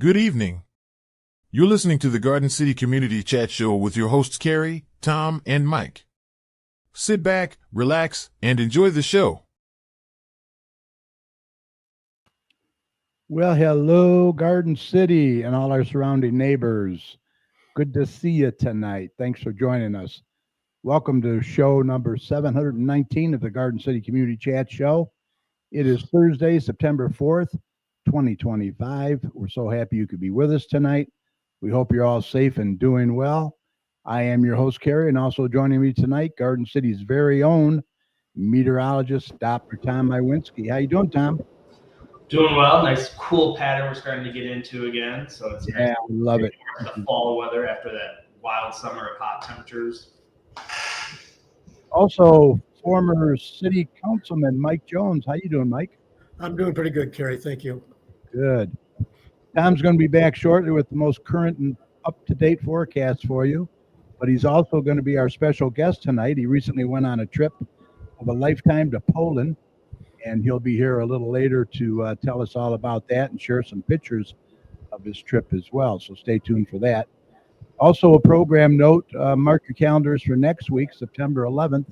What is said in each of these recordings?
Good evening. You're listening to the Garden City Community Chat Show with your hosts Carrie, Tom, and Mike. Sit back, relax, and enjoy the show. Well, hello, Garden City and all our surrounding neighbors. Good to see you tonight. Thanks for joining us. Welcome to show number 719 of the Garden City Community Chat Show. It is Thursday, September 4th, 2025. We're so happy you could be with us tonight. We hope you're all safe and doing well. I am your host, Carrie, and also joining me tonight, Garden City's very own meteorologist, Dr. Tom Iwinski. How you doing, Tom? Doing well. Nice, cool pattern we're starting to get into again. So it's nice. Yeah, love it. The fall weather after that wild summer of hot temperatures. Also, former city councilman Mike Jones. How you doing, Mike? I'm doing pretty good, Carrie. Thank you. Good. Tom's going to be back shortly with the most current and up-to-date forecast for you, but he's also going to be our special guest tonight. He recently went on a trip of a lifetime to Poland, and he'll be here a little later to tell us all about that and share some pictures of his trip as well. So stay tuned for that. Also, a program note, mark your calendars for next week, September 11th,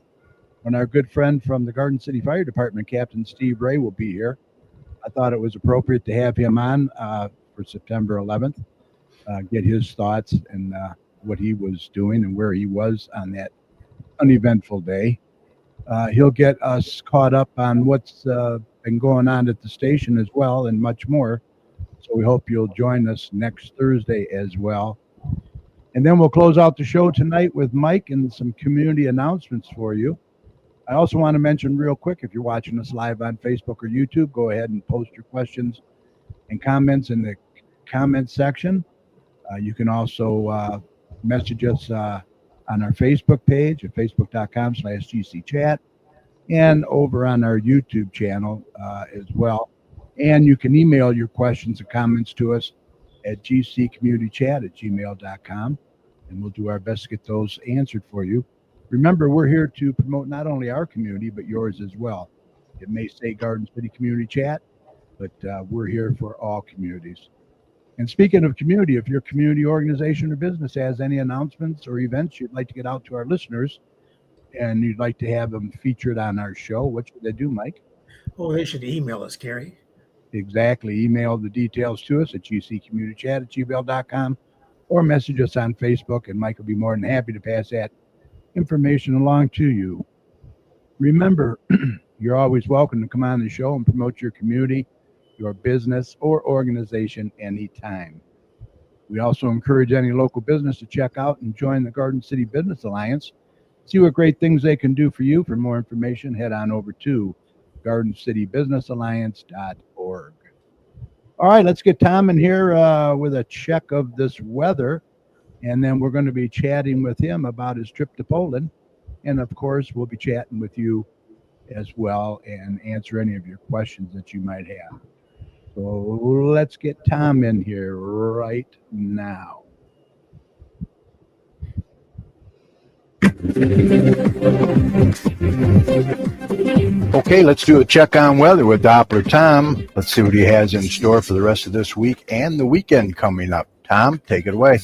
when our good friend from the Garden City Fire Department, Captain Steve Ray, will be here. I thought it was appropriate to have him on for September 11th, get his thoughts and what he was doing and where he was on that uneventful day. He'll get us caught up on what's been going on at the station as well and much more. So we hope you'll join us next Thursday as well. And then we'll close out the show tonight with Mike and some community announcements for you. I also want to mention real quick, if you're watching us live on Facebook or YouTube, go ahead and post your questions and comments in the comment section. You can also message us on our Facebook page at facebook.com/GCChat and over on our YouTube channel as well. And you can email your questions and comments to us at gccommunitychat@gmail.com, and we'll do our best to get those answered for you. Remember, we're here to promote not only our community, but yours as well. It may say Garden City Community Chat, but we're here for all communities. And speaking of community, if your community organization or business has any announcements or events you'd like to get out to our listeners and you'd like to have them featured on our show, what should they do, Mike? Oh, they should email us, Carrie. Exactly. Email the details to us at gccommunitychat@gmail.com or message us on Facebook, and Mike will be more than happy to pass that information along to you. Remember, you're always welcome to come on the show and promote your community, your business, or organization anytime. We also encourage any local business to check out and join the Garden City Business Alliance. See what great things they can do for you. For more information, head on over to GardenCityBusinessAlliance.org. All right, let's get Tom in here with a check of this weather, and then we're going to be chatting with him about his trip to Poland. And, of course, we'll be chatting with you as well and answer any of your questions that you might have. So let's get Tom in here right now. Okay, let's do a check on weather with Doppler Tom. Let's see what he has in store for the rest of this week and the weekend coming up. Tom, take it away.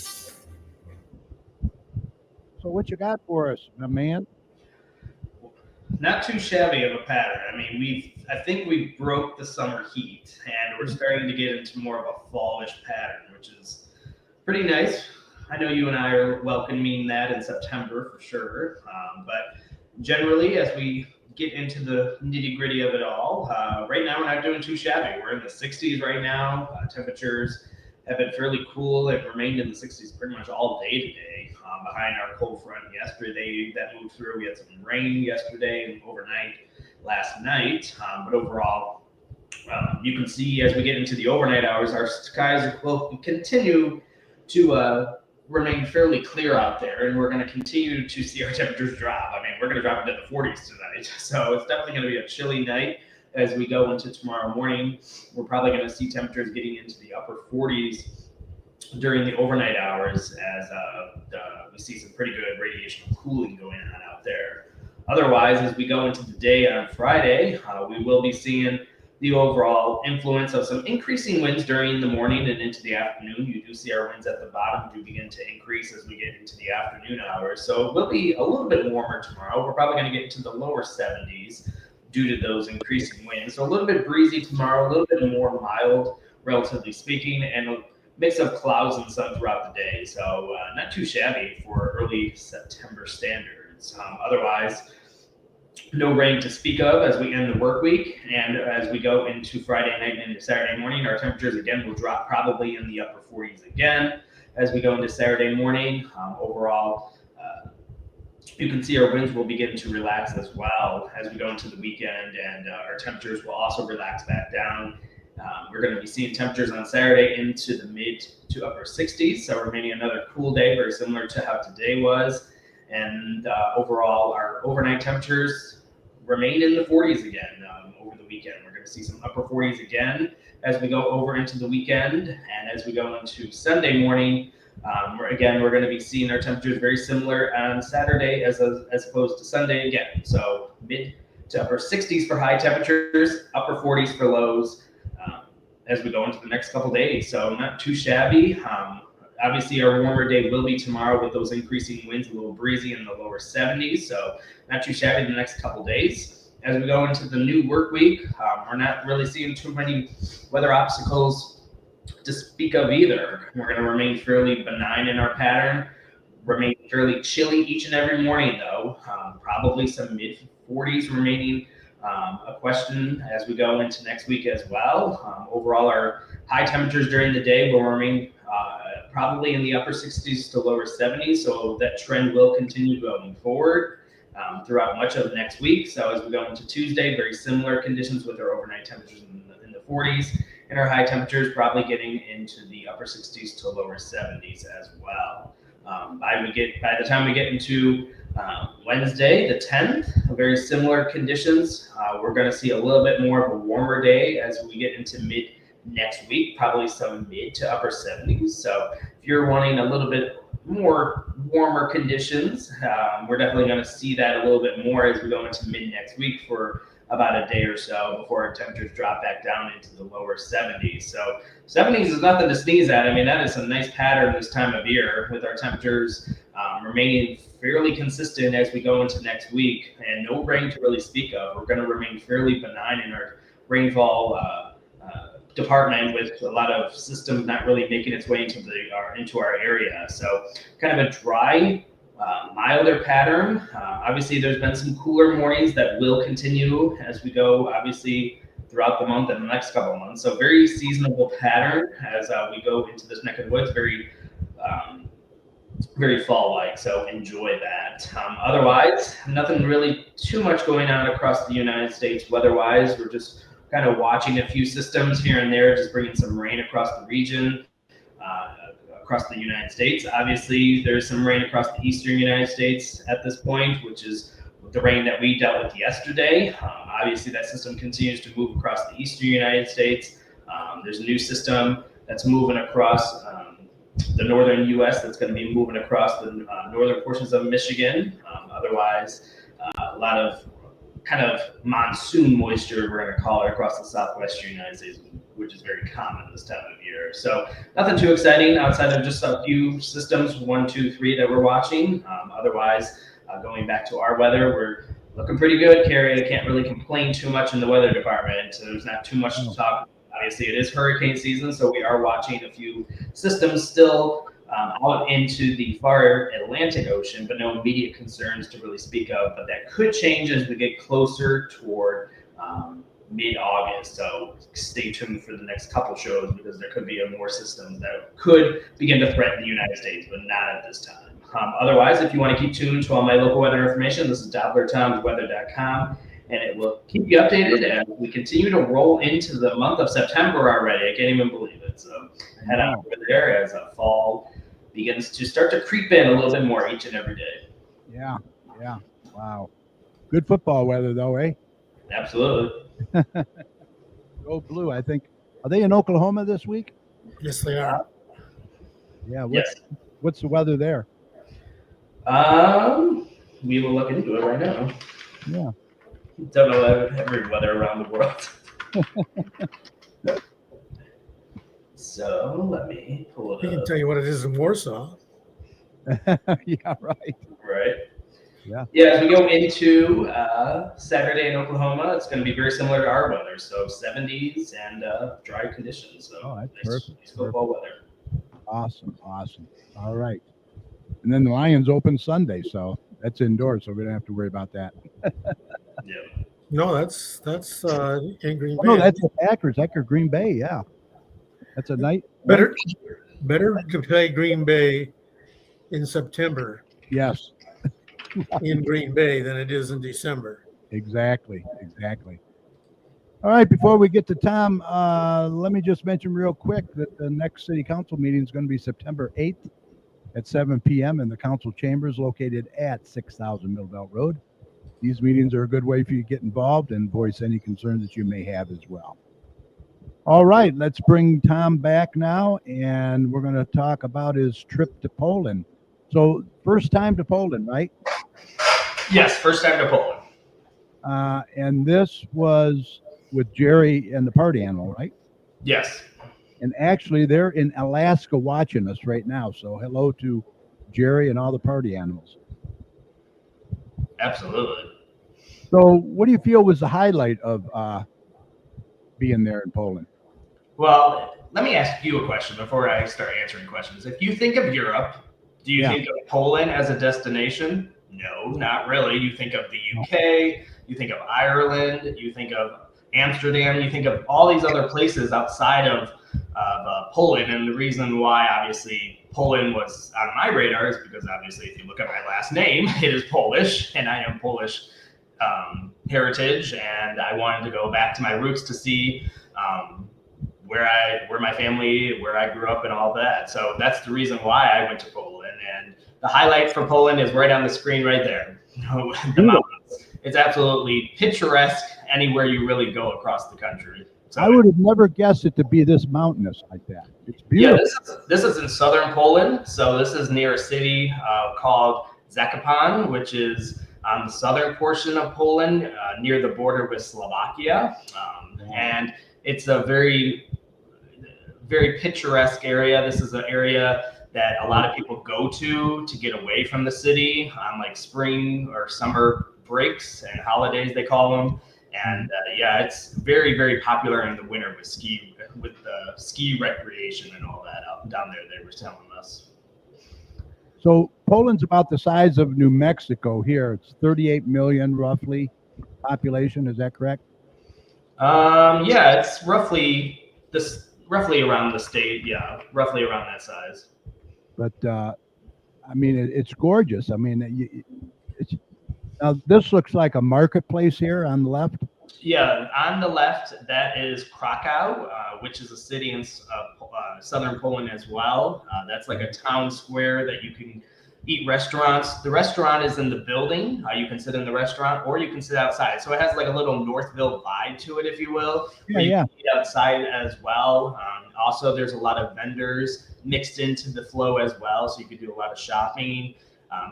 So what you got for us, my man? Not too shabby of a pattern. I mean, I think we broke the summer heat, and we're starting to get into more of a fallish pattern, which is pretty nice. I know you and I are welcoming that in September for sure, but generally, as we get into the nitty-gritty of it all, right now we're not doing too shabby. We're in the 60s right now. Temperatures have been fairly cool. They've remained in the 60s pretty much all day today. Behind our cold front yesterday that moved through, we had some rain yesterday and overnight last night. But overall, you can see as we get into the overnight hours, our skies will continue to remain fairly clear out there, and we're going to continue to see our temperatures drop. I mean, we're going to drop into the 40s tonight, so it's definitely going to be a chilly night as we go into tomorrow morning. We're probably going to see temperatures getting into the upper 40s during the overnight hours as we see some pretty good radiational cooling going on out there. Otherwise, as we go into the day on Friday, we will be seeing the overall influence of some increasing winds during the morning and into the afternoon. You do see our winds at the bottom do begin to increase as we get into the afternoon hours. So it will be a little bit warmer tomorrow. We're probably going to get into the lower 70s due to those increasing winds. So a little bit breezy tomorrow, a little bit more mild, relatively speaking, and a mix of clouds and sun throughout the day. So not too shabby for early September standards. Otherwise, no rain to speak of as we end the work week, and as we go into Friday night and into Saturday morning, our temperatures again will drop probably in the upper 40s again. As we go into Saturday morning, overall, you can see our winds will begin to relax as well as we go into the weekend, and our temperatures will also relax back down. We're going to be seeing temperatures on Saturday into the mid to upper 60s, so remaining another cool day, very similar to how today was. And overall, our overnight temperatures remain in the 40s again over the weekend. We're going to see some upper 40s again as we go over into the weekend. And as we go into Sunday morning, we're going to be seeing our temperatures very similar on Saturday as opposed to Sunday again. So mid to upper 60s for high temperatures, upper 40s for lows as we go into the next couple days. So not too shabby. Obviously, our warmer day will be tomorrow with those increasing winds, a little breezy in the lower 70s. So not too shabby the next couple days. As we go into the new work week, we're not really seeing too many weather obstacles to speak of either. We're going to remain fairly benign in our pattern, remain fairly chilly each and every morning, though. Probably some mid 40s remaining a question as we go into next week as well. Overall, our high temperatures during the day will remain probably in the upper 60s to lower 70s, so that trend will continue going forward throughout much of next week. So as we go into Tuesday, very similar conditions with our overnight temperatures in the 40s, and our high temperatures probably getting into the upper 60s to lower 70s as well. By the time we get into Wednesday, the 10th, very similar conditions. We're going to see a little bit more of a warmer day as we get into mid next week, probably some mid to upper 70s. So if you're wanting a little bit more warmer conditions, we're definitely going to see that a little bit more as we go into mid next week for about a day or so before our temperatures drop back down into the lower 70s. So 70s is nothing to sneeze at. I mean, that is a nice pattern this time of year with our temperatures remaining fairly consistent as we go into next week, and no rain to really speak of. We're going to remain fairly benign in our rainfall department, with a lot of systems not really making its way into our area. So kind of a dry, milder pattern. Obviously, there's been some cooler mornings that will continue as we go, obviously, throughout the month and the next couple of months. So very seasonable pattern as we go into this neck of the woods, very fall-like, so enjoy that. Otherwise, nothing really too much going on across the United States weather-wise. We're just kind of watching a few systems here and there, just bringing some rain across the region, across the United States. Obviously, there's some rain across the eastern United States at this point, which is the rain that we dealt with yesterday. Obviously, that system continues to move across the eastern United States. There's a new system that's moving across the northern U.S. that's going to be moving across the northern portions of Michigan. Otherwise, a lot of kind of monsoon moisture, we're going to call it, across the southwestern United States, which is very common this time of year. So nothing too exciting outside of just a few systems, 1, 2, 3 that we're watching. Otherwise, going back to our weather, we're looking pretty good, Carrie. I can't really complain too much in the weather department. So there's not too much to talk. Obviously, it is hurricane season, so we are watching a few systems still out into the far Atlantic Ocean, but no immediate concerns to really speak of. But that could change as we get closer toward mid-August. So stay tuned for the next couple shows, because there could be more systems that could begin to threaten the United States, but not at this time. Otherwise, if you want to keep tuned to all my local weather information, this is DopplerTomsWeather.com, and it will keep you updated as we continue to roll into the month of September already. I can't even believe it. So head on over there as fall begins to start to creep in a little bit more each and every day. Yeah. Wow. Good football weather, though, eh? Absolutely. Go Blue, I think. Are they in Oklahoma this week? Yes, they are. Yeah. Yes. What's the weather there? We will look into it right now. Yeah. Don't know every weather around the world. So let me pull He it can up. tell you what it is in Warsaw. Yeah, right. Right. Yeah. Yeah, as we go into Saturday in Oklahoma, it's going to be very similar to our weather. So 70s and dry conditions. So Oh, that's nice, perfect. nice football weather. Awesome. All right. And then the Lions open Sunday, so that's indoors, so we don't have to worry about that. Yeah. No, that's in Green Oh, Bay. no, that's the Packers. Green Bay. Yeah, that's a night. better to play Green Bay in September Yes, in Green Bay than it is in December. exactly. All right. Before we get to Tom, let me just mention real quick that the next city council meeting is going to be September 8th at 7 p.m. in the council chambers located at 6000 Millville Road. These meetings are a good way for you to get involved and voice any concerns that you may have as well. All right, let's bring Tom back now, and we're going to talk about his trip to Poland. So, first time to Poland, right? Yes, first time to Poland. And this was with Jerry and the party animal, right? Yes. And actually, they're in Alaska watching us right now. So, hello to Jerry and all the party animals. Absolutely. So, what do you feel was the highlight of being there in Poland? Well, let me ask you a question before I start answering questions. If you think of Europe, do you think of Poland as a destination? No, not really. You think of the UK, you think of Ireland, you think of Amsterdam, you think of all these other places outside of Poland. And the reason why, obviously, Poland was on my radar is because, obviously, if you look at my last name, it is Polish, and I am Polish heritage, and I wanted to go back to my roots to see where my family, where I grew up, and all that. So that's the reason why I went to Poland. And the highlight for Poland is right on the screen, right there. The mountains. It's absolutely picturesque anywhere you really go across the country. So I would have never guessed it to be this mountainous like that. It's beautiful. Yeah, this is in southern Poland. So this is near a city called Zakopane, which is on the southern portion of Poland, near the border with Slovakia. And it's a very, very picturesque area. This is an area that a lot of people go to get away from the city on like spring or summer breaks and holidays, they call them. And yeah, it's very, very popular in the winter with ski recreation and all that out down there. They were telling us. So Poland's about the size of New Mexico here. It's 38 million roughly population. Is that correct? Yeah, it's roughly around the state. Yeah, roughly around that size. But I mean, it's gorgeous. I mean, now this looks like a marketplace here on the left. Yeah, on the left, that is Krakow, which is a city in southern Poland as well. That's like a town square that you can eat restaurants. The restaurant is in the building. You can sit in the restaurant or you can sit outside. So it has like a little Northville vibe to it, if you will. Yeah, you can eat outside as well. Also, there's a lot of vendors mixed into the flow as well. So you can do a lot of shopping.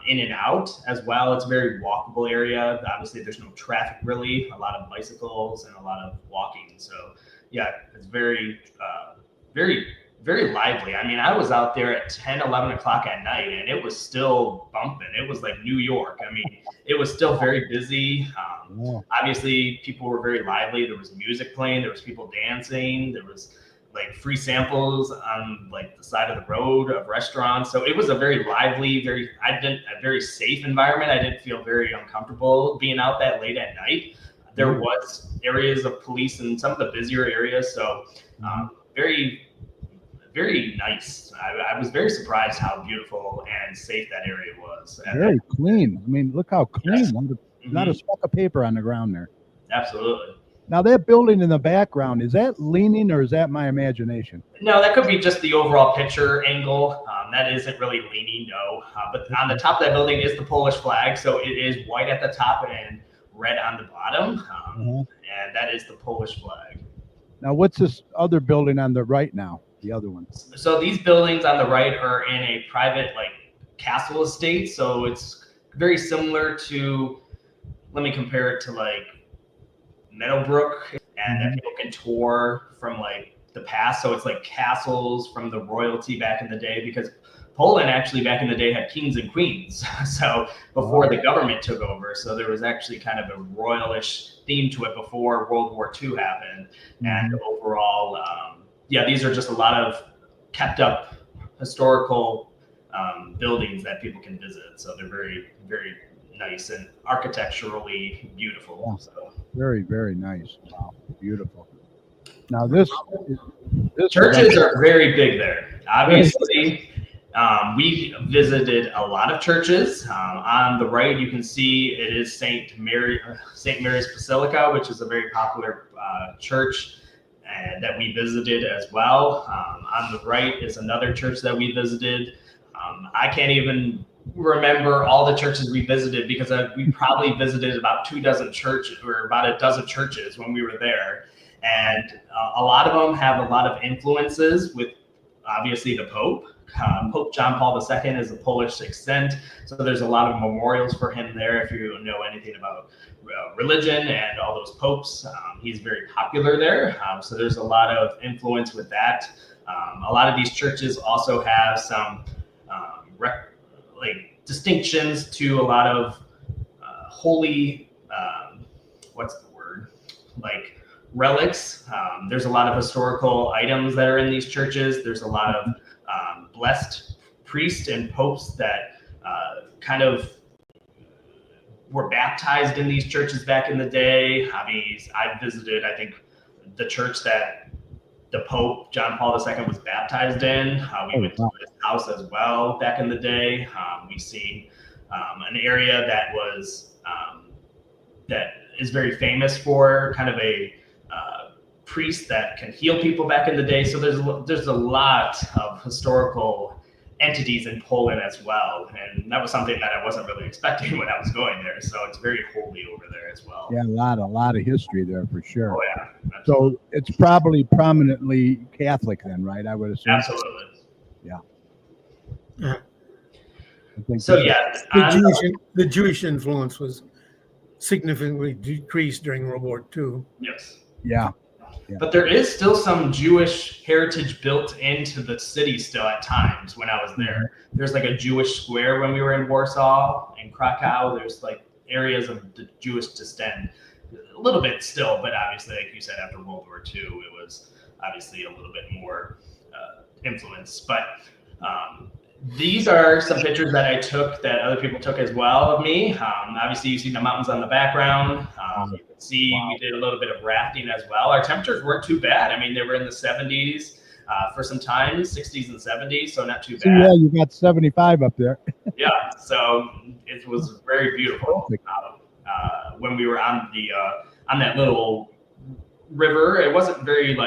In and out as well. It's a very walkable area. Obviously, there's no traffic really, a lot of bicycles and a lot of walking. So yeah, it's very, very, very lively. I mean, I was out there at 10, 11 o'clock at night and it was still bumping. It was like New York. I mean, it was still very busy. Obviously, people were very lively. There was music playing. There was people dancing. There was like free samples on like the side of the road of restaurants. So it was a very lively, a very safe environment. I didn't feel very uncomfortable being out that late at night. There was areas of police in some of the busier areas. So very, very nice. I was very surprised how beautiful and safe that area was. Very clean. I mean, look how clean. Yes. Not a speck of paper on the ground there. Absolutely. Now that building in the background, is that leaning or is that my imagination? No, that could be just the overall picture angle. That isn't really leaning, no. But on the top of that building is the Polish flag. So it is white at the top and red on the bottom. And that is the Polish flag. Now, what's this other building on the right now? The other one. So these buildings on the right are in a private like castle estate. So it's very similar to, let me compare it to like Meadowbrook and that people can tour from like the past. So it's like castles from the royalty back in the day, because Poland actually back in the day had kings and queens. So before the government took over, so there was actually kind of a royalish theme to it before World War II happened. And overall, these are just a lot of kept up historical buildings that people can visit. So they're very, very nice and architecturally beautiful. Yeah. So Very, very nice. Wow, beautiful. Now this churches are very big there. Obviously, we visited a lot of churches. On the right, you can see it is Saint Mary's Basilica, which is a very popular church and that we visited as well. On the right is another church that we visited. I can't even remember all the churches we visited, because we probably visited about 24 churches or about a dozen churches when we were there. And a lot of them have a lot of influences with obviously the Pope. Pope John Paul II is a Polish descent, so there's a lot of memorials for him there. If you know anything about religion and all those popes, he's very popular there. So there's a lot of influence with that. A lot of these churches also have some distinctions to a lot of holy, relics. There's a lot of historical items that are in these churches. There's a lot of blessed priests and popes that kind of were baptized in these churches back in the day. I visited, I think, the church that the Pope John Paul II was baptized in. We went to his house as well back in the day. We've seen an area that was that is very famous for kind of a priest that can heal people back in the day. So there's a lot of historical entities in Poland as well, and that was something that I wasn't really expecting when I was going there. So it's very holy over there as well. Yeah, a lot of history there for sure. Oh yeah. Absolutely. So it's probably prominently Catholic then, right? I would assume. Absolutely. Yeah. So yeah, The Jewish influence was significantly decreased during World War II. yes. Yeah. But there is still some Jewish heritage built into the city still at times when I was there. There's like a Jewish square when we were in Warsaw and Krakow. There's like areas of the Jewish descent, a little bit still, but obviously, like you said, after World War II, it was obviously a little bit more influenced. But these are some pictures that I took that other people took as well of me. Obviously, you see the mountains on the background. You can see we did a little bit of rafting as well. Our temperatures weren't too bad. I mean, they were in the 70s for some time, 60s and 70s, so not too bad. Yeah, you got 75 up there. Yeah, so it was very beautiful. When we were on that little river, it wasn't very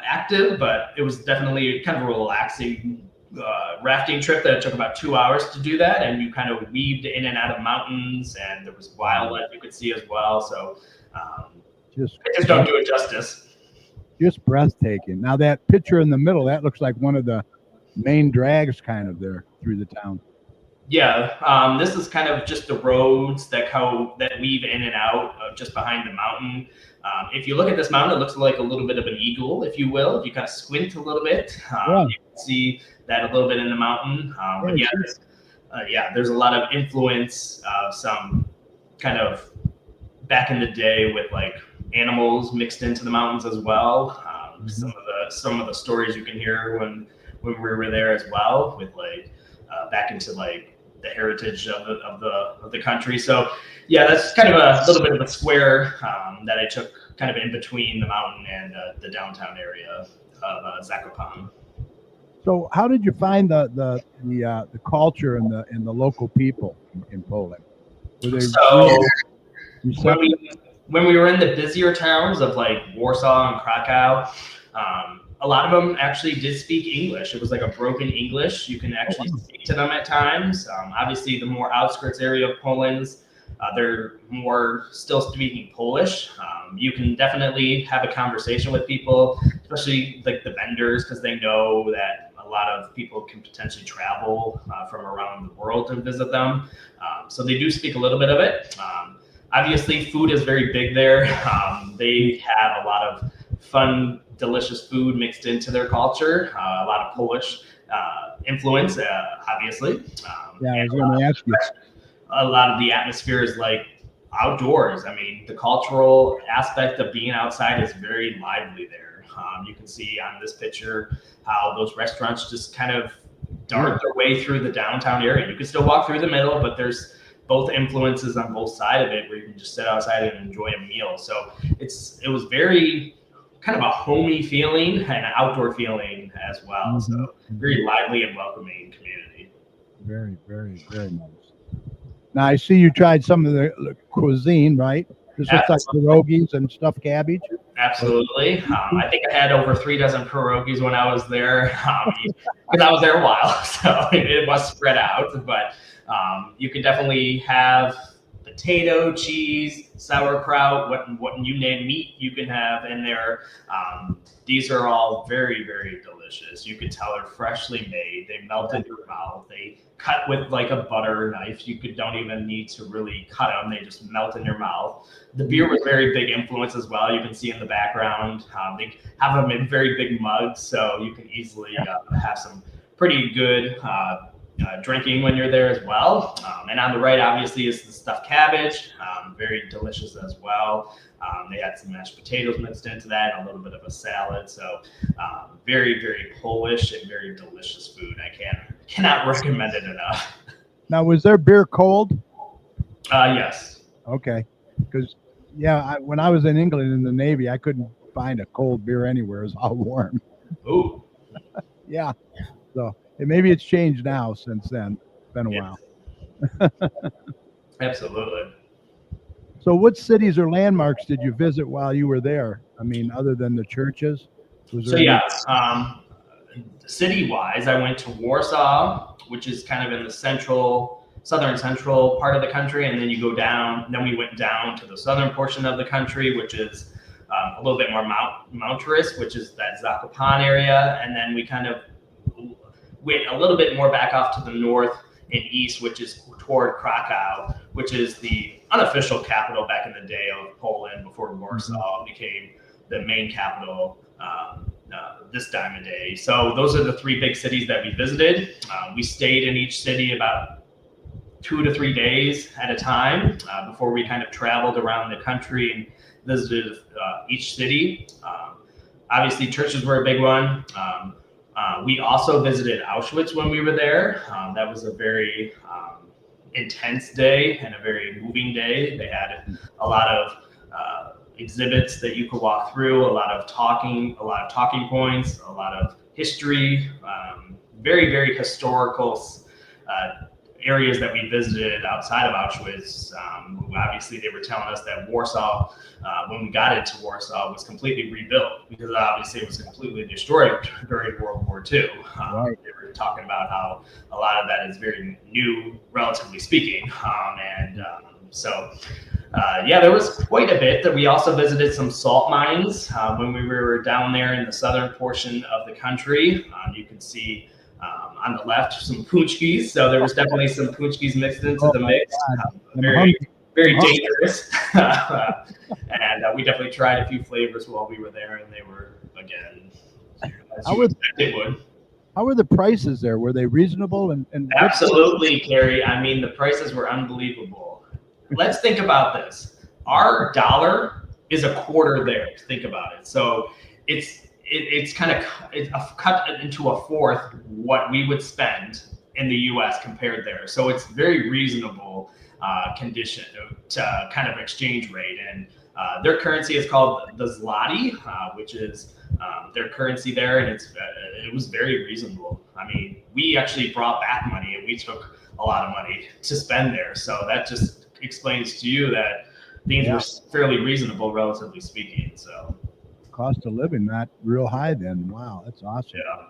active, but it was definitely kind of a relaxing rafting trip that it took about 2 hours to do that, and you kind of weaved in and out of mountains, and there was wildlife you could see as well. So I just don't do it justice. Just breathtaking. Now that picture in the middle, that looks like one of the main drags kind of there through the town. Yeah, this is kind of just the roads that weave in and out just behind the mountain. If you look at this mountain, it looks like a little bit of an eagle, if you will. If you kind of squint a little bit, you can see that a little bit in the mountain. There's a lot of influence of some kind of back in the day with like animals mixed into the mountains as well. Some of the stories you can hear when we were there as well, with back into the heritage of the country. So yeah, that's kind of a little bit of a square that I took kind of in between the mountain and the downtown area of Zakopane. So how did you find the culture and the local people in Poland? When we were in the busier towns of Warsaw and Krakow, a lot of them actually did speak English. It was like a broken English. You can actually speak to them at times. Obviously, the more outskirts area of Poland, they're more still speaking Polish. You can definitely have a conversation with people, especially the vendors, because they know that a lot of people can potentially travel from around the world to visit them. So they do speak a little bit of it. Obviously, food is very big there. They have a lot of fun, delicious food mixed into their culture. A lot of Polish influence, obviously. Yeah, I And was going to ask you. a lot of the atmosphere is like outdoors. I mean, the cultural aspect of being outside is very lively there. You can see on this picture how those restaurants just kind of dart their way through the downtown area. You can still walk through the middle, but there's both influences on both sides of it where you can just sit outside and enjoy a meal. So it was very kind of a homey feeling and an outdoor feeling as well. So very lively and welcoming community. Very, very, very nice. Now I see you tried some of the cuisine, right? This looks like pierogies and stuffed cabbage. Absolutely. I think I had over 3 dozen pierogies when I was there, because I was there a while, so it was spread out. But you can definitely have potato, cheese, sauerkraut, what you name, meat you can have in there. These are all very, very delicious. You can tell they're freshly made. They melt in your mouth. They cut with like a butter knife. You don't even need to really cut them. They just melt in your mouth. The beer was very big influence as well. You can see in the background. They have them in very big mugs, so you can easily have some pretty good drinking when you're there as well. And on the right, obviously, is the stuffed cabbage, very delicious as well. They had some mashed potatoes mixed into that, and a little bit of a salad. So very, very Polish and very delicious food. I cannot recommend it enough. Now, was their beer cold? Yes. Okay, because when I was in England in the Navy, I couldn't find a cold beer anywhere. It was all warm. Ooh. Yeah. So maybe it's changed now since then. It's been a while. Absolutely. So what cities or landmarks did you visit while you were there? I mean, other than the churches? City-wise, I went to Warsaw, which is kind of in the southern central part of the country, and then you go down. Then we went down to the southern portion of the country, which is a little bit more mountainous, which is that Zakopane area, and then we kind of went a little bit more back off to the north and east, which is toward Krakow, which is the unofficial capital back in the day of Poland before Warsaw became the main capital this time of day. So those are the 3 big cities that we visited. We stayed in each city about 2 to 3 days at a time before we kind of traveled around the country and visited each city. Obviously, churches were a big one. We also visited Auschwitz when we were there. That was a very intense day and a very moving day. They had a lot of exhibits that you could walk through, a lot of talking points, a lot of history, very, very historical areas that we visited outside of Auschwitz. Obviously, they were telling us that Warsaw, when we got into Warsaw, was completely rebuilt because obviously it was completely destroyed during World War II. Right. They were talking about how a lot of that is very new, relatively speaking. There was quite a bit. That we also visited some salt mines when we were down there in the southern portion of the country. You can see on the left some punchkis, so there was definitely some punchkis mixed into the mix. Very, very dangerous. And we definitely tried a few flavors while we were there, and they were, again, as you expect it would. How were the prices there? Were they reasonable? And Absolutely, Carrie. I mean, the prices were unbelievable. Let's think about this. Our dollar is a quarter there. Think about it. So it's kind of cut into a fourth what we would spend in the U.S. compared there. So it's very reasonable condition to kind of exchange rate. And their currency is called the zloty, which is their currency there, and it was very reasonable. I mean, we actually brought back money, and we took a lot of money to spend there. So that just explains to you that things were fairly reasonable, relatively speaking. So cost of living not real high then. Wow, that's awesome. Yeah.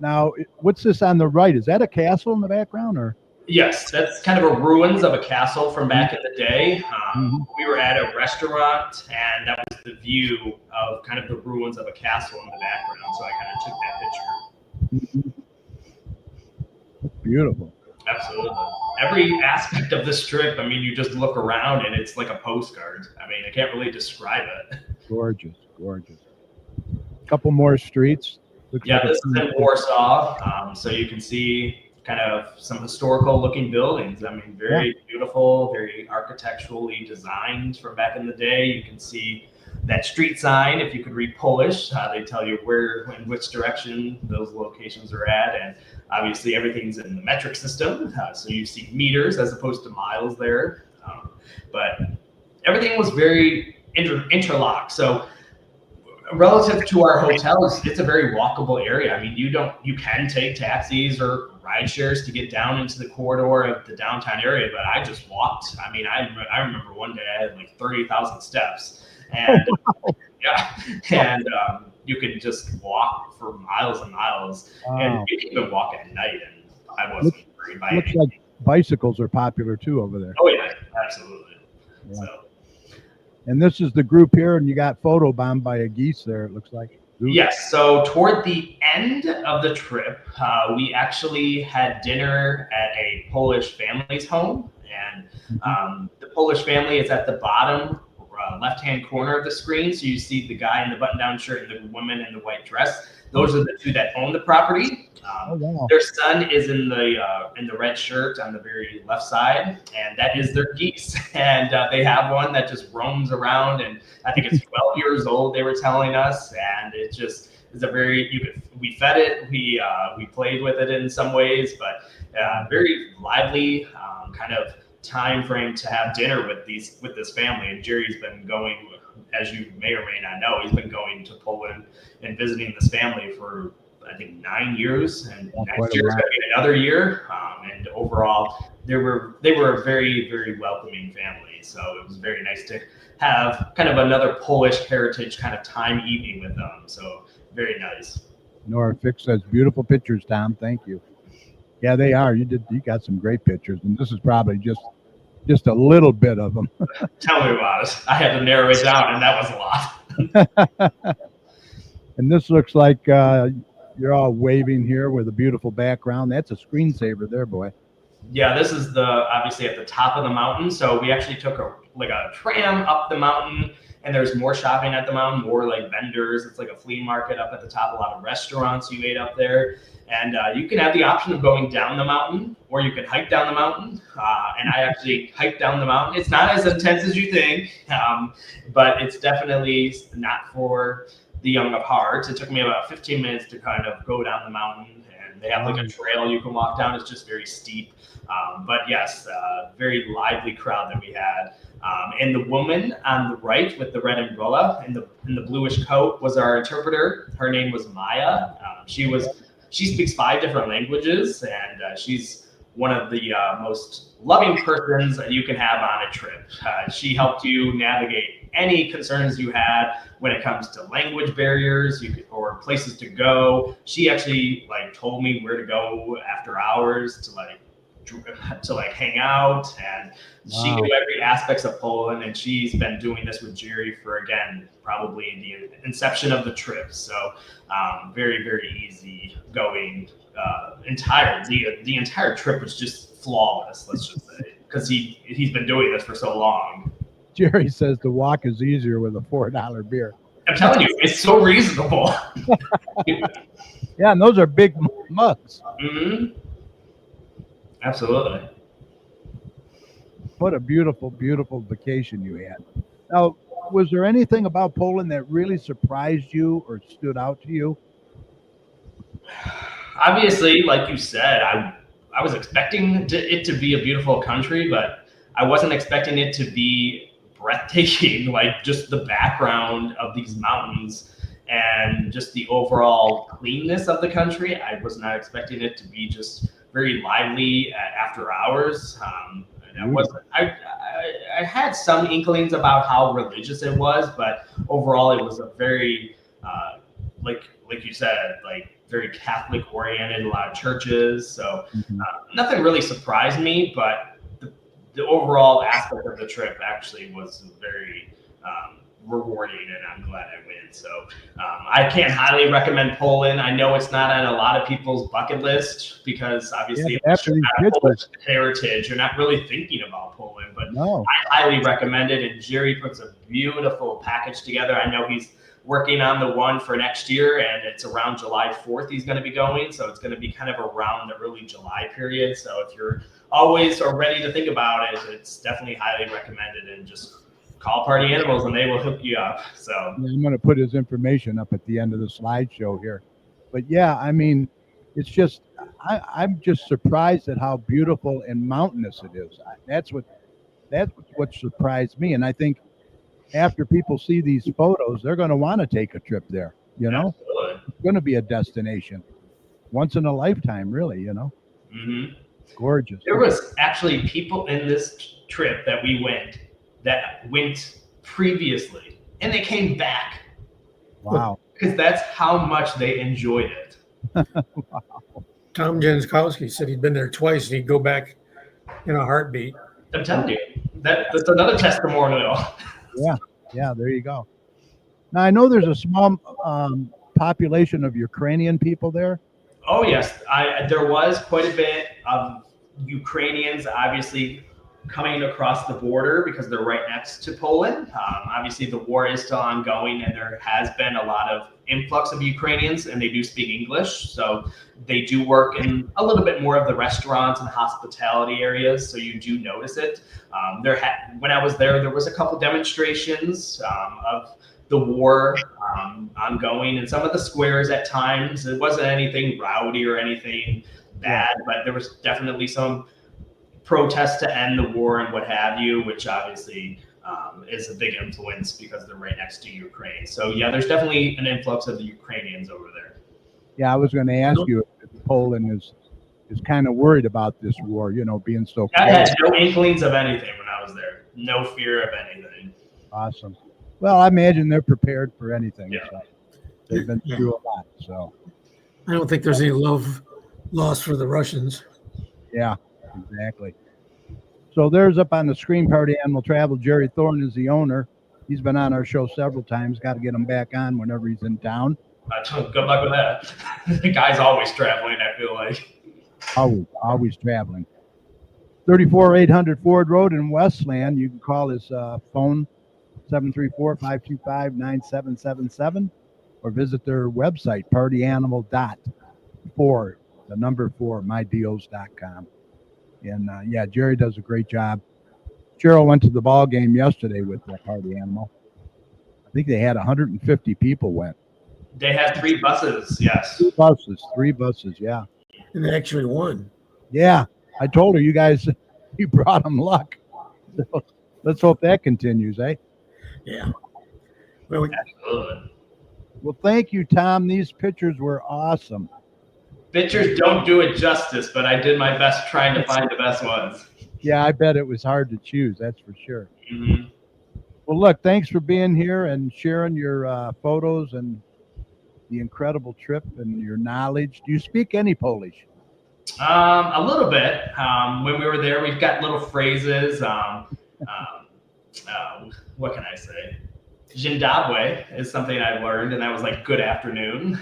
Now, what's this on the right? Is that a castle in the background, or? Yes, that's kind of a ruins of a castle from back in the day. We were at a restaurant, and that was the view of kind of the ruins of a castle in the background. So I kind of took that picture. Beautiful. Absolutely. every aspect of this trip, I mean, you just look around and it's like a postcard. I mean, I can't really describe it. Gorgeous. Couple more streets. Looks Yeah, like this is in Warsaw, so you can see kind of some historical looking buildings. I mean, very beautiful, very architecturally designed from back in the day. You can see that street sign. If you could read Polish, they tell you where and which direction those locations are at. And obviously everything's in the metric system. So you see meters as opposed to miles there. But everything was very interlocked. So relative to our hotels, it's a very walkable area. I mean, you can take taxis or ride shares to get down into the corridor of the downtown area, but I just walked. I mean, I remember one day I had like 30,000 steps, and you could just walk for miles and miles, and you can even walk at night, and I wasn't worried by Looks like bicycles are popular too over there. Oh yeah, absolutely. Yeah. So. And this is the group here, and you got photobombed by a geese there, it looks like. Oops. Yes. So toward the end of the trip, we actually had dinner at a Polish family's home. And the Polish family is at the bottom left-hand corner of the screen. So you see the guy in the button-down shirt and the woman in the white dress. Those are the two that own the property. Wow. Their son is in the red shirt on the very left side, and that is their geese. And they have one that just roams around, and I think it's 12 years old. They were telling us, and it just is a very we fed it, we played with it in some ways, but very lively kind of time frame to have dinner with this family. And Jerry's been going, as you may or may not know, he's been going to Poland and visiting this family for I think 9 years, and next year is going to be another year. And overall, they were a very, very welcoming family. So it was very nice to have kind of another Polish heritage kind of time evening with them. So very nice. Nora Fix says beautiful pictures, Tom. Thank you. Yeah, they are. You got some great pictures, and this is probably just a little bit of them. Tell me about it. I had to narrow it down, and that was a lot. And this looks like you're all waving here with a beautiful background. That's a screensaver there, boy. Yeah, this is obviously at the top of the mountain. So we actually took a tram up the mountain, and there's more shopping at the mountain, more like vendors. It's like a flea market up at the top, a lot of restaurants you ate up there. And you can have the option of going down the mountain, or you can hike down the mountain. And I actually hiked down the mountain. It's not as intense as you think, but it's definitely not for the young of heart. It took me about 15 minutes to kind of go down the mountain, and they have like a trail you can walk down. It's just very steep. But yes, very lively crowd that we had. And the woman on the right with the red umbrella and the bluish coat was our interpreter. Her name was Maya. She speaks 5 different languages, and she's one of the most loving persons that you can have on a trip. She helped you navigate any concerns you had when it comes to language barriers or places to go. She actually told me where to go after hours to hang out, and she knew every aspect of Poland, and she's been doing this with Jerry for, again, probably the inception of the trip. So very, very easy going. The entire trip was just flawless, let's just say, because he's been doing this for so long. Jerry says the walk is easier with a $4 beer. I'm telling you, it's so reasonable. Yeah, and those are big mugs. Mm-hmm. Absolutely. What a beautiful, beautiful vacation you had. Now, was there anything about Poland that really surprised you or stood out to you? Obviously, like you said, I was expecting it to be a beautiful country, but I wasn't expecting it to be breathtaking. Like just the background of these mountains and just the overall cleanness of the country. I was not expecting it to be just very lively after hours. I had some inklings about how religious it was, but overall it was a very, like you said, very Catholic oriented, a lot of churches. So nothing really surprised me, but the overall aspect of the trip actually was very rewarding, and I'm glad I went. So I can't highly recommend Poland. I know it's not on a lot of people's bucket list because obviously but after these you're not pictures, Polish heritage, you're not really thinking about Poland. But no, I highly recommend it, and Jerry puts a beautiful package together. I know he's working on the one for next year, and it's around July 4th he's going to be going. So it's going to be kind of around the early July period. So if you're always or ready to think about it, it's definitely highly recommended, and just call Party Animals and they will hook you up. So yeah, I'm going to put his information up at the end of the slideshow here. But yeah, I mean, it's just I'm just surprised at how beautiful and mountainous it is. That's what surprised me, and I think after people see these photos, they're going to want to take a trip there. You know, absolutely. it's going to be a destination once in a lifetime, really. You know, Mm-hmm. gorgeous. There was actually people in this trip that we went that went previously, and they came back Wow. because that's how much they enjoyed it. Tom Jankowski said he'd been there twice and he'd go back in a heartbeat. I'm telling you, that's another testimonial. Yeah, there you go. Now I know there's a small population of Ukrainian people there. Oh yes, there was quite a bit of Ukrainians, obviously coming across the border because they're right next to Poland. Obviously, the war is still ongoing, and there has been a lot of influx of Ukrainians, and they do speak English, so they do work in a little bit more of the restaurants and hospitality areas. So you do notice it. When I was there was a couple demonstrations of the war ongoing in some of the squares at times. It wasn't anything rowdy or anything bad, but there was definitely some protests to end the war and what have you, which obviously is a big influence because they're right next to Ukraine. So yeah, there's definitely an influx of the Ukrainians over there. Yeah, I was going to ask you if Poland is kind of worried about this war, you know, being so I close. had no inklings of anything when I was there. No fear of anything. Awesome. Well, I imagine they're prepared for anything. Yeah. So they've been through a lot. So I don't think there's any love lost for the Russians. yeah, exactly. So there's up on the screen, Party Animal Travel. Jerry Thorne is the owner. He's been on our show several times. Got to get him back on whenever he's in town. Good luck with that. The guy's always traveling, I feel like. Always traveling. 34800 Ford Road in Westland. You can call his phone 734-525-9777 or visit their website, partyanimal.4, the number 4, mydeals.com. And yeah, Jerry does a great job. Cheryl went to the ball game yesterday with the Party Animal. I think they had 150 people went. They had 3 buses, yes. 3 buses, yeah. And they actually won. Yeah, I told her you brought them luck. So let's hope that continues, eh? Yeah. Well, Absolutely. Well, thank you, Tom. These pictures were awesome. Pictures don't do it justice, but I did my best trying to find the best ones. Yeah, I bet it was hard to choose. That's for sure. Mm-hmm. Well, look, thanks for being here and sharing your photos and the incredible trip and your knowledge. Do you speak any Polish? A little bit. When we were there, we've got little phrases. What can I say? Dzień dobry is something I learned, and that was like good afternoon.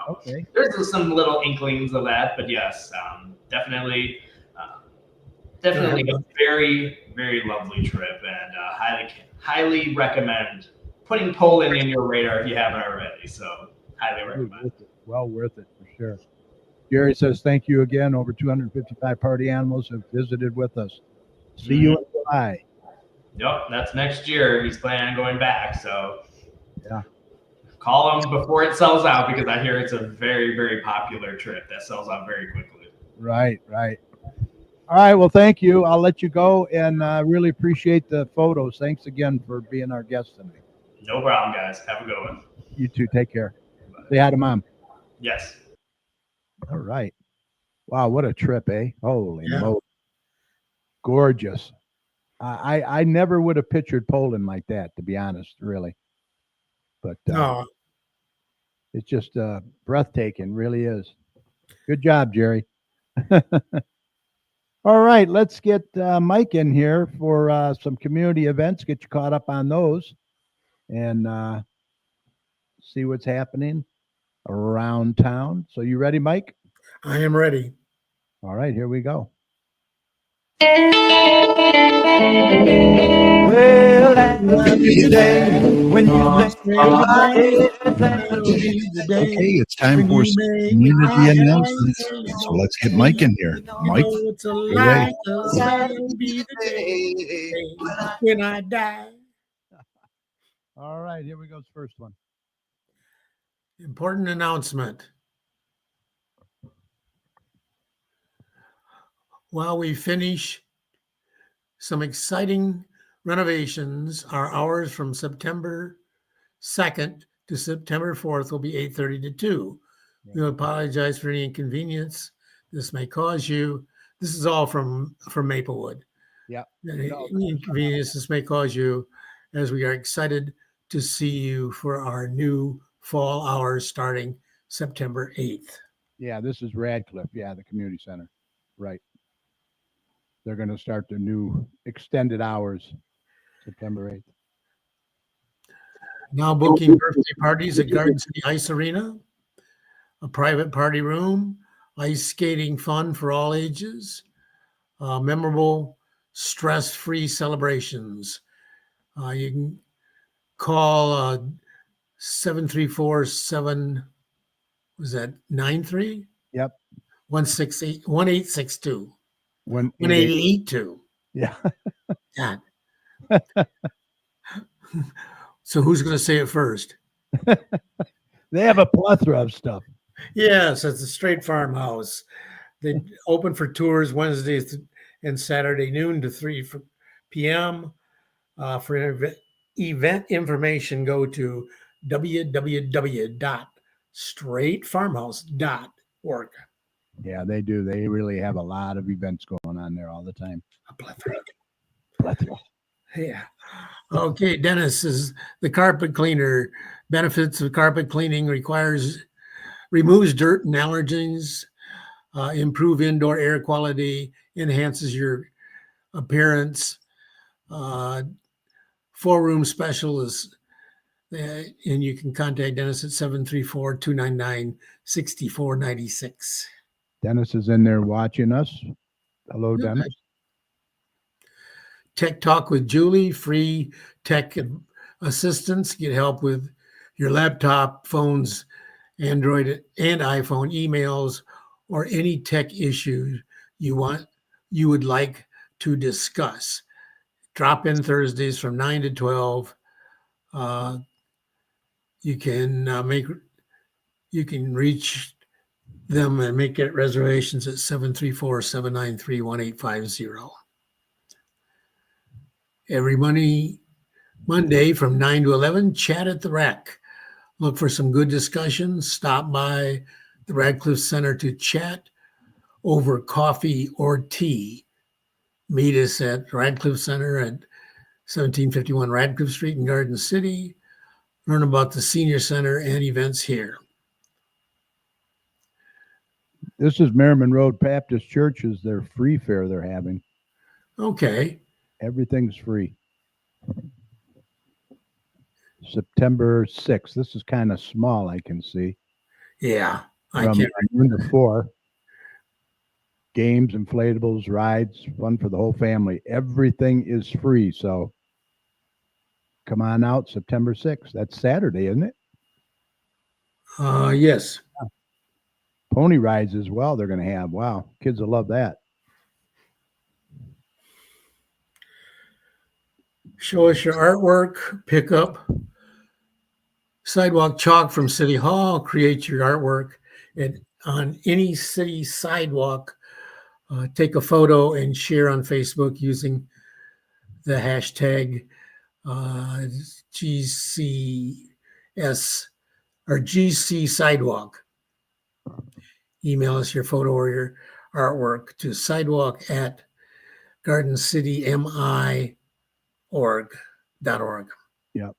Okay. There's some little inklings of that, but yes, definitely a very, very lovely trip, and highly recommend putting Poland in your radar if you haven't already. So highly recommend. Well worth it for sure. Jerry says thank you again. Over 255 party animals have visited with us. See you in July. Yep, that's next year. He's planning on going back. So yeah, call him before it sells out, because I hear it's a very, very popular trip that sells out very quickly. Right. All right. Well, thank you. I'll let you go, and really appreciate the photos. Thanks again for being our guest tonight. No problem, guys. Have a good one. You too. Take care. Say hi to Mom. Yes. All right. Wow, what a trip, eh? Holy moly. Gorgeous. I never would have pictured Poland like that, to be honest, really. But it's just breathtaking, really is. Good job, Jerry. All right, let's get Mike in here for some community events, get you caught up on those. and see what's happening around town. So you ready, Mike? I am ready. All right, here we go. Well, that'll be the day when you Say goodbye. That'll be the day Okay, it's time when for you make community me announcements. So let's get Mike in here. You Mike, know it's a away. lie, 'cause that'll be the day when I die. All right, here we go. First one. Important announcement. While we finish some exciting renovations, our hours from September 2nd to September 4th will be 8:30 to 2. We apologize for any inconvenience this may cause you. This is all from Maplewood. Yep. Any inconvenience this may cause you, as we are excited to see you for our new fall hours starting September 8th. Yeah, this is Radcliffe. Yeah, the community center. Right. They're going to start their new extended hours September 8th. Now booking birthday parties at Garden City Ice Arena, a private party room, ice skating fun for all ages, memorable, stress-free celebrations. You can call 734-7, was that 93? Yep. 168 1862. 1882. 1882. Yeah. God. So who's going to say it first? They have a plethora of stuff. Yes, it's a straight farmhouse. They open for tours Wednesday and Saturday noon to 3 p.m. For event information, go to www.straightfarmhouse.org. Yeah, they do. They really have a lot of events going on there all the time. A plethora. Plethora. Yeah. Okay, Dennis is the carpet cleaner. Benefits of carpet cleaning removes dirt and allergens, improve indoor air quality, enhances your appearance. 4-room specialist, and you can contact Dennis at 734-299-6496. Dennis is in there watching us. Hello, Dennis. Tech Talk with Julie, free tech assistance. Get help with your laptop, phones, Android and iPhone, emails, or any tech issue you would like to discuss. Drop in Thursdays from 9 to 12. You can reach them and make it reservations at 734-793-1850. Every Monday from 9 to 11, chat at the Rec. Look for some good discussions. Stop by the Radcliffe Center to chat over coffee or tea. Meet us at Radcliffe Center at 1751 Radcliffe Street in Garden City. Learn about the Senior Center and events here. This is Merriman Road Baptist Church. Is their free fair they're having. Okay. Everything's free. September 6th. This is kind of small, I can see. Yeah. From 1 to 4. Games, inflatables, rides, fun for the whole family. Everything is free. So come on out September 6th. That's Saturday, isn't it? Yes. Pony rides as well they're going to have. Wow. Kids will love that. Show us your artwork. Pick up sidewalk chalk from City Hall. Create your artwork on any city sidewalk. Take a photo and share on Facebook using the hashtag GCS or GC Sidewalk. Email us your photo or your artwork to sidewalk@gardencitymi.org. Yep.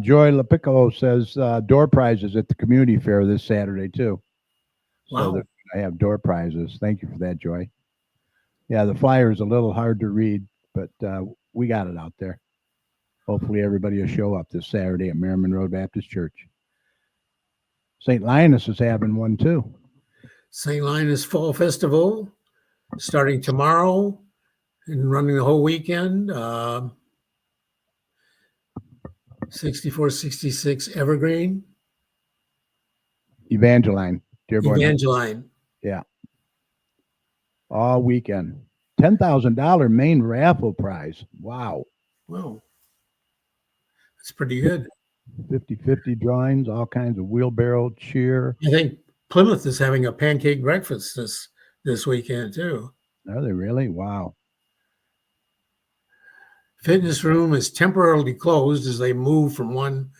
Joy LaPiccolo says door prizes at the community fair this Saturday too. Wow. So I have door prizes. Thank you for that, Joy. Yeah, the flyer is a little hard to read, but we got it out there. Hopefully everybody will show up this Saturday at Merriman Road Baptist Church. St. Linus is having one too. St. Linus Fall Festival starting tomorrow and running the whole weekend. 6466 Evergreen. Evangeline, Dearborn. Evangeline. Yeah. All weekend. $10,000 main raffle prize. Wow. Wow. That's pretty good. 50-50 drawings, all kinds of wheelbarrow cheer. I think Plymouth is having a pancake breakfast this weekend too. Are they really? Wow. Fitness room is temporarily closed as they move from one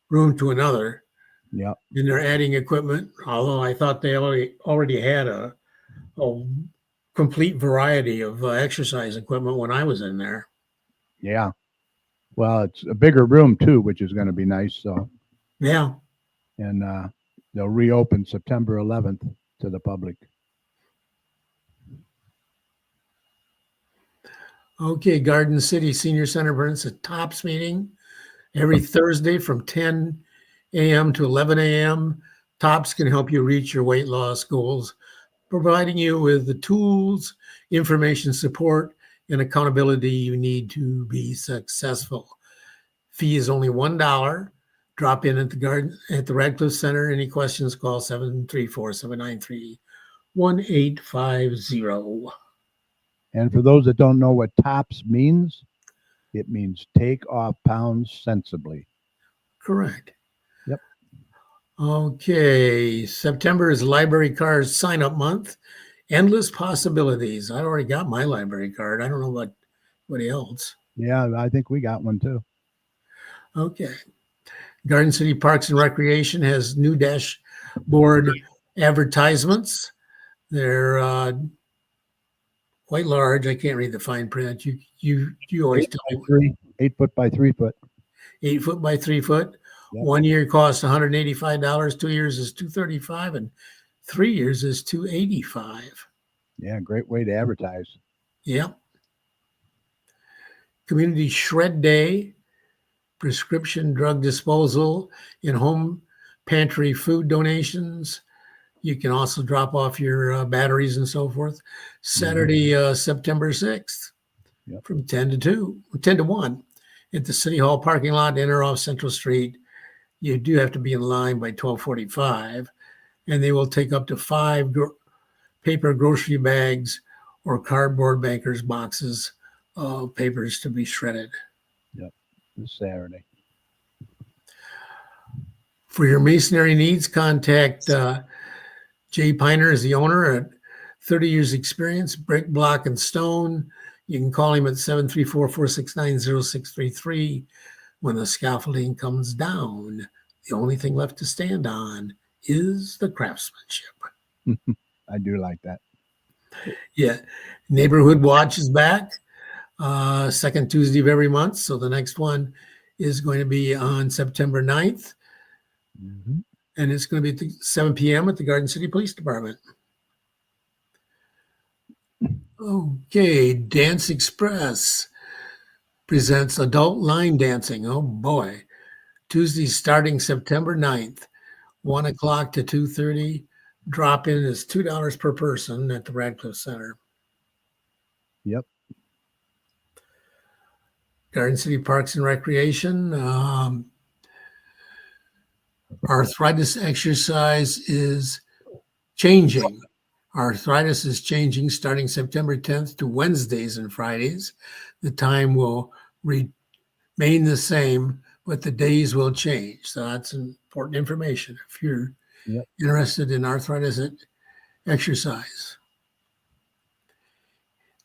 room to another. Yep. And they're adding equipment, although I thought they already had a complete variety of exercise equipment when I was in there. Yeah. Well, it's a bigger room too, which is going to be nice. So Yeah. and they'll reopen September 11th to the public. Okay, Garden City Senior Center runs a TOPS meeting every Thursday from 10 a.m. to 11 a.m. TOPS can help you reach your weight loss goals, providing you with the tools, information, support, and accountability you need to be successful. Fee is only $1. Drop in at the Radcliffe Center. Any questions, call 734-793-1850. And for those that don't know what TOPS means, it means take off pounds sensibly. Correct. Yep. Okay, September is library card sign-up month. Endless possibilities. I already got my library card. I don't know about anybody else. Yeah, I think we got one too. Okay. Garden City Parks and Recreation has new dashboard advertisements. They're quite large. I can't read the fine print. You always tell me. 8 foot by 3 foot. 8 foot by 3 foot. Yep. 1 year costs $185. 2 years is $235, and 3 years is $285. Yeah, great way to advertise. Yep. Community Shred Day, prescription drug disposal, in home pantry food donations. You can also drop off your batteries and so forth. Saturday, September 6th, Yep. from 10 to 1 at the City Hall parking lot, enter off Central Street. You do have to be in line by 12:45, and they will take up to 5 paper grocery bags or cardboard bankers boxes of papers to be shredded. Yep, this Saturday. For your masonry needs, contact Jay Piner is the owner at 30 years experience, brick, block, and stone. You can call him at 734-469-0633. When the scaffolding comes down, the only thing left to stand on is the craftsmanship. I do like that. Yeah. Neighborhood Watch is back, second Tuesday of every month. So the next one is going to be on September 9th. Mm-hmm. And it's going to be at 7 p.m. at the Garden City Police Department. Okay, Dance Express presents adult line dancing. Oh boy. Tuesday starting September 9th, 1 o'clock to 2:30. Drop in is $2 per person at the Radcliffe Center. Yep. Garden City Parks and Recreation. Arthritis exercise is changing. Arthritis is changing starting September 10th to Wednesdays and Fridays. The time will remain the same, but the days will change. So that's important information if you're interested in arthritis exercise.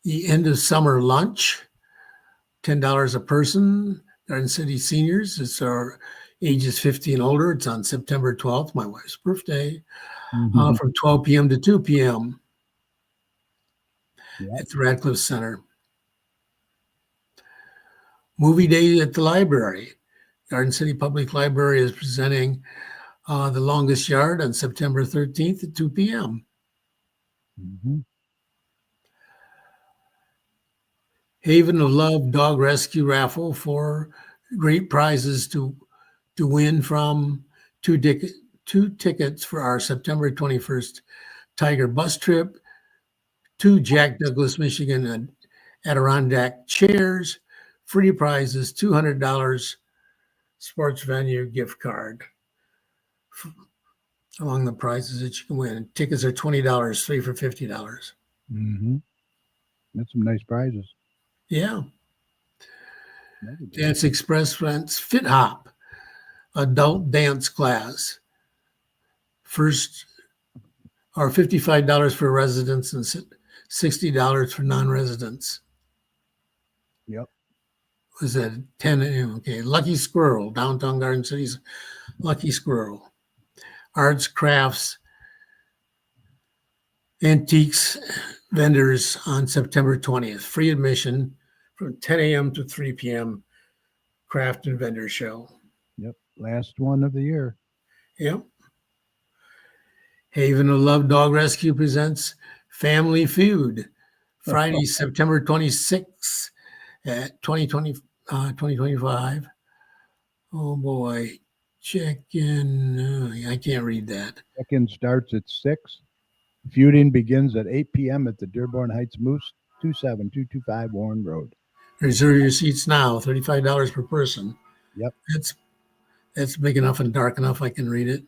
The end of summer lunch, $10 a person. Garden City seniors, it's our ages 50 and older. It's on September 12th, my wife's birthday, from 12 p.m. to 2 p.m. at the Radcliffe Center. Movie day at the library. Garden City Public Library is presenting The Longest Yard on September 13th at 2 p.m. Mm-hmm. Haven of Love Dog Rescue Raffle for great prizes to win from two tickets for our September 21st Tiger bus trip, 2 Jack Douglas, Michigan Adirondack chairs, free prizes, $200 sports venue gift card. Among the prizes that you can win. Tickets are $20, 3 for $50. Mm-hmm. That's some nice prizes. Yeah. Dance Express rents Fit Hop, adult dance class. First, or $55 for residents and $60 for non-residents. Yep. Was that 10? Okay. Lucky Squirrel, downtown Garden City's Lucky Squirrel. Arts, crafts, antiques vendors on September 20th. Free admission from 10 a.m. to 3 p.m. Craft and vendor show. Yep. Last one of the year. Yep. Haven of Love Dog Rescue presents Family Feud. Friday, September 26th at 2025. Oh boy. Check in. I can't read that. Check-in starts at 6. Feuding begins at 8 p.m. at the Dearborn Heights Moose, 27225 Warren Road. Reserve your seats now, $35 per person. Yep. That's big enough and dark enough I can read it.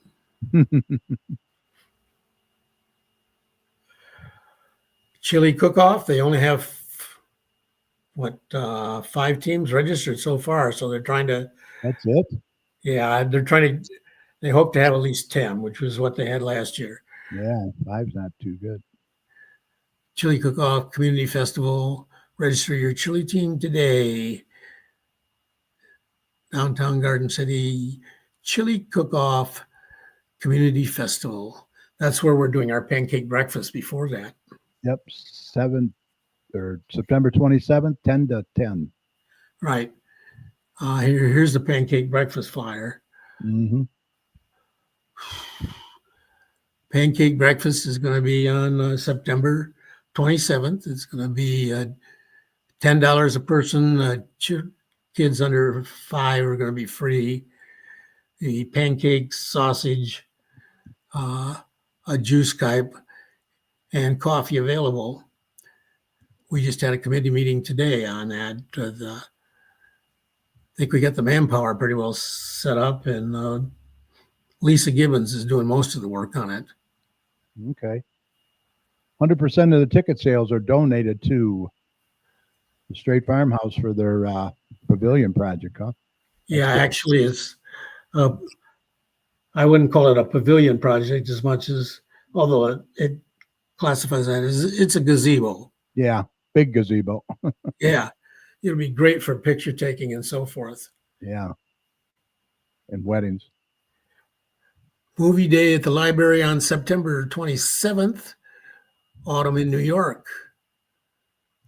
Chili cook-off. They only have 5 teams registered so far, so they're trying to. That's it? Yeah, they hope to have at least 10, which was what they had last year. Yeah, 5's not too good. Chili cook-off community festival. Register your chili team today. Downtown Garden City Chili Cook-Off Community Festival. That's where we're doing our pancake breakfast before that. Yep, September 27th, 10 to 10. Right. Here's the pancake breakfast flyer. Mm-hmm. Pancake breakfast is going to be on September 27th. It's going to be $10 a person. Kids under 5 are going to be free. The pancakes, sausage, a juice cup, and coffee available. We just had a committee meeting today on that. I think we got the manpower pretty well set up, and Lisa Gibbons is doing most of the work on it. Okay. 100% of the ticket sales are donated to the Straight Farmhouse for their pavilion project, huh? Yeah, actually, it's. I wouldn't call it a pavilion project as much as, although it classifies that as it's a gazebo. Yeah, big gazebo. Yeah, it'll be great for picture taking and so forth. Yeah, and weddings. Movie day at the library on September 27th. Autumn in New York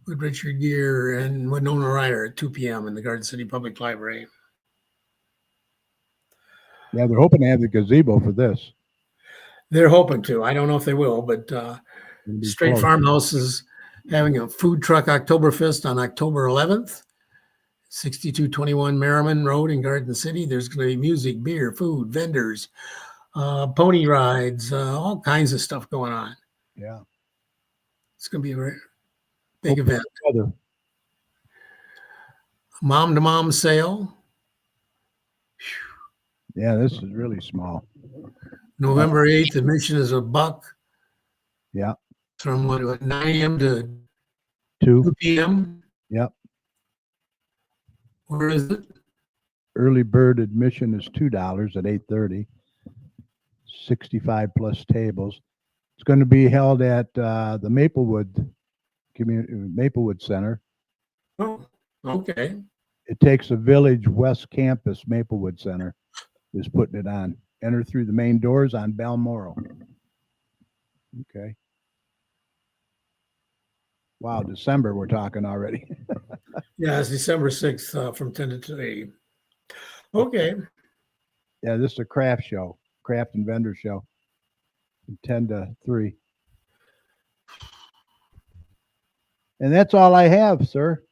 with Richard Gere and Winona Ryder at 2 p.m. in the Garden City Public Library. Yeah, they're hoping to have the gazebo for this. They're hoping to. I don't know if they will, but Straight Farmhouse is having a food truck Oktoberfest on October 11th, 6221 Merriman Road in Garden City. There's going to be music, beer, food, vendors, pony rides, all kinds of stuff going on. Yeah. It's going to be a very big event. Weather. Mom-to-mom sale. Yeah, this is really small. November 8th, admission is $1. Yeah. From 9 a.m. to 2 p.m. Yep. Where is it? Early bird admission is $2 at 8:30. 65 plus tables. It's going to be held at the Maplewood Center. Oh, okay. It takes a Village West Campus. Maplewood Center is putting it on. Enter through the main doors on Balmoral. Okay. Wow, December we're talking already. Yeah, it's December 6th from 10 to 3. Okay. Yeah, this is a craft show, craft and vendor show. From 10 to 3. And that's all I have, sir.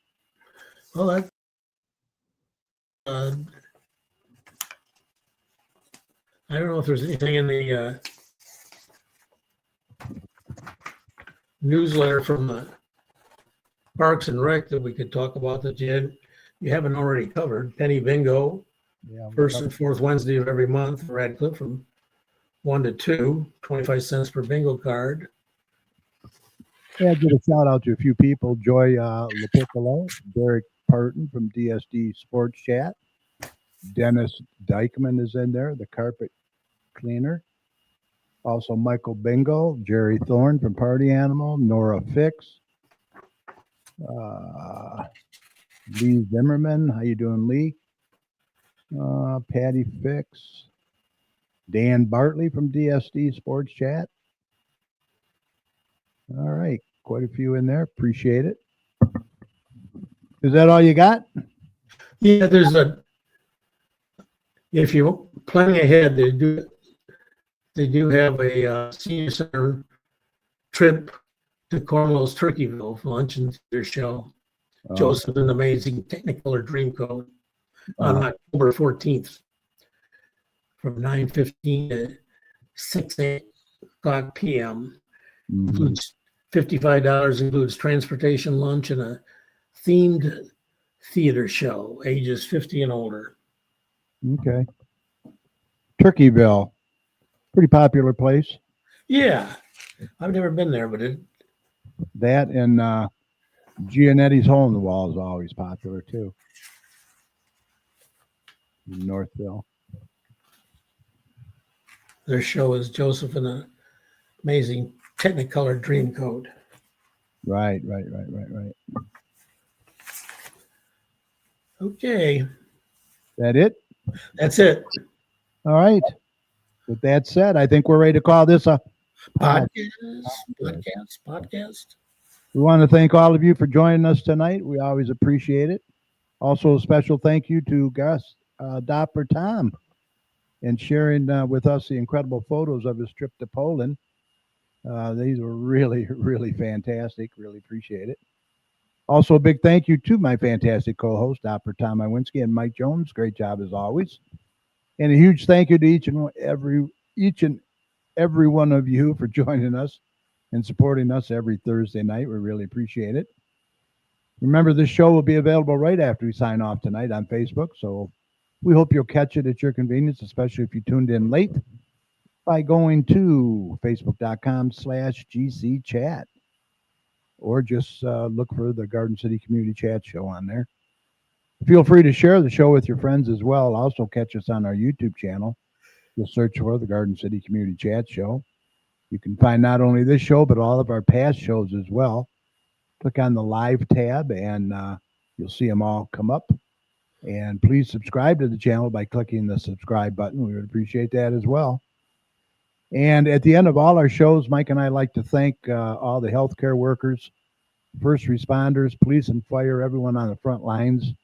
Well, that, I don't know if there's anything in the newsletter from the Parks and Rec that we could talk about that you haven't already covered. Penny Bingo, Yeah. first and fourth Wednesday of every month, Radcliffe from 1 to 2, 25 cents per bingo card. Yeah, give a shout out to a few people. Joy LaPiccolo, Derek Parton from DSD Sports Chat. Dennis Dykeman is in there, the carpet cleaner. Also Michael Bingo, Jerry Thorne from Party Animal, Nora Fix, Lee Zimmerman. How you doing, Lee? Patty Fix. Dan Bartley from DSD Sports Chat. All right, quite a few in there. Appreciate it. Is that all you got? Yeah, if you're planning ahead, they do have a senior center trip to Cornwall's Turkeyville for lunch and their show. Joseph and Amazing Technicolor Dreamcoat on October 14th from 9:15 to 6 o'clock p.m. Includes $55, includes transportation, lunch, and a themed theater show, ages 50 and older. Okay. Turkeyville, pretty popular place. Yeah, I've never been there, but That and Gianetti's Hole in the Wall is always popular too. In Northville. their show is Joseph and the Amazing Technicolor Dreamcoat. Right. Okay, That it? that's it. All right. With that said, I think we're ready to call this a Podcast. We want to thank all of you for joining us tonight. We always appreciate it. Also, a special thank you to guest Doppler Tom and sharing with us the incredible photos of his trip to Poland. These were really, really fantastic. Really appreciate it. Also, a big thank you to my fantastic co-host, Doppler Tom Iwinski and Mike Jones. Great job as always. And a huge thank you to each and every one of you for joining us and supporting us every Thursday night. We really appreciate it. Remember, this show will be available right after we sign off tonight on Facebook, so we hope you'll catch it at your convenience, especially if you tuned in late, by going to facebook.com/GCChat, or just look for the Garden City Community Chat Show on there. Feel free to share the show with your friends as well. Also catch us on our YouTube channel. You'll search for the Garden City Community Chat Show. You can find not only this show, but all of our past shows as well. Click on the live tab and you'll see them all come up. And please subscribe to the channel by clicking the subscribe button. We would appreciate that as well. And at the end of all our shows, Mike and I like to thank all the healthcare workers, first responders, police and fire, everyone on the front lines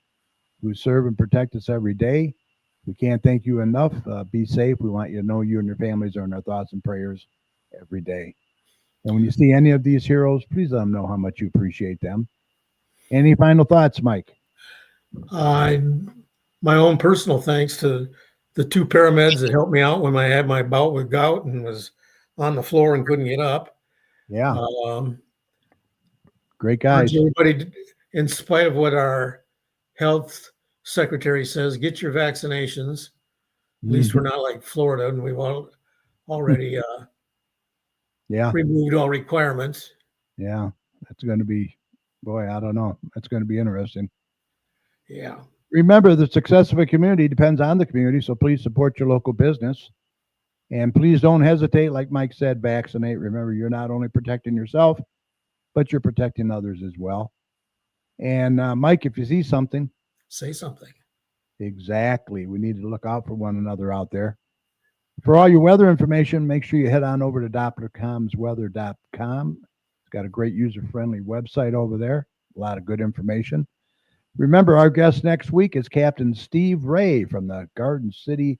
who serve and protect us every day. We can't thank you enough. Be safe. We want you to know you and your families are in our thoughts and prayers every day. And when you see any of these heroes, please let them know how much you appreciate them. Any final thoughts, Mike? My own personal thanks to the two paramedics that helped me out when I had my bout with gout and was on the floor and couldn't get up. Yeah. Great guys. Everybody, in spite of what our health secretary says, get your vaccinations. At least we're not like Florida, and we've already removed all requirements. Yeah, that's going to be, boy, I don't know. That's going to be interesting. Yeah. Remember, the success of a community depends on the community, so please support your local business. And please don't hesitate, like Mike said, vaccinate. Remember, you're not only protecting yourself, but you're protecting others as well. And Mike, if you see something, say something. Exactly. We need to look out for one another out there. For all your weather information, make sure you head on over to DopplerComsWeather.com. It's got a great user-friendly website over there. A lot of good information. Remember, our guest next week is Captain Steve Ray from the Garden City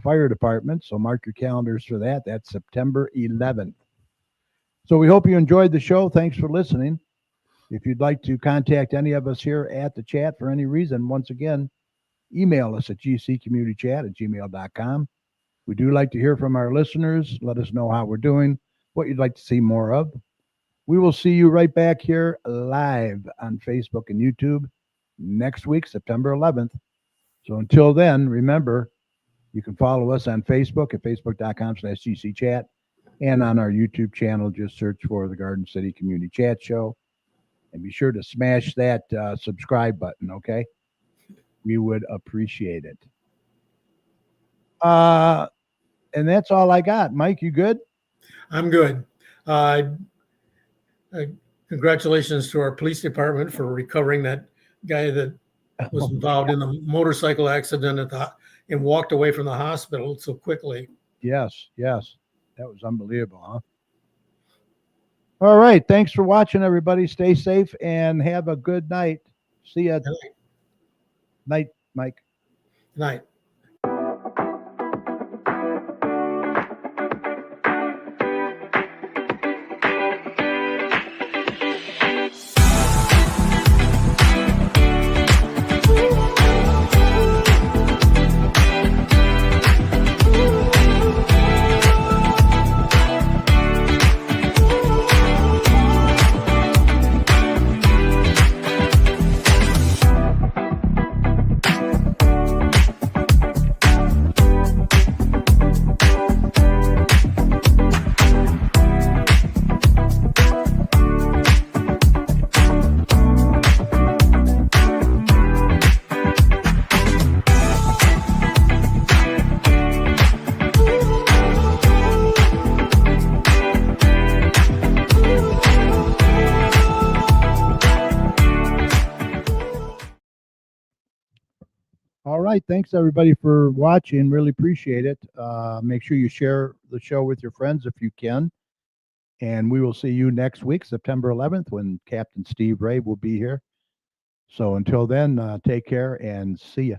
Fire Department. So mark your calendars for that. That's September 11th. So we hope you enjoyed the show. Thanks for listening. If you'd like to contact any of us here at the chat for any reason, once again, email us at gccommunitychat@gmail.com. We do like to hear from our listeners. Let us know how we're doing, what you'd like to see more of. We will see you right back here live on Facebook and YouTube next week, September 11th. So until then, remember, you can follow us on Facebook at facebook.com/gcchat, and on our YouTube channel, just search for the Garden City Community Chat Show. And be sure to smash that subscribe button, okay? We would appreciate it. And that's all I got. Mike, you good? I'm good. Congratulations to our police department for recovering that guy that was involved in the motorcycle accident and walked away from the hospital so quickly. Yes. That was unbelievable, huh? All right. Thanks for watching, everybody. Stay safe and have a good night. See ya. Night, Mike. Night. All right. Thanks, everybody, for watching. Really appreciate it. Make sure you share the show with your friends if you can. And we will see you next week, September 11th, when Captain Steve Ray will be here. So until then, take care and see ya.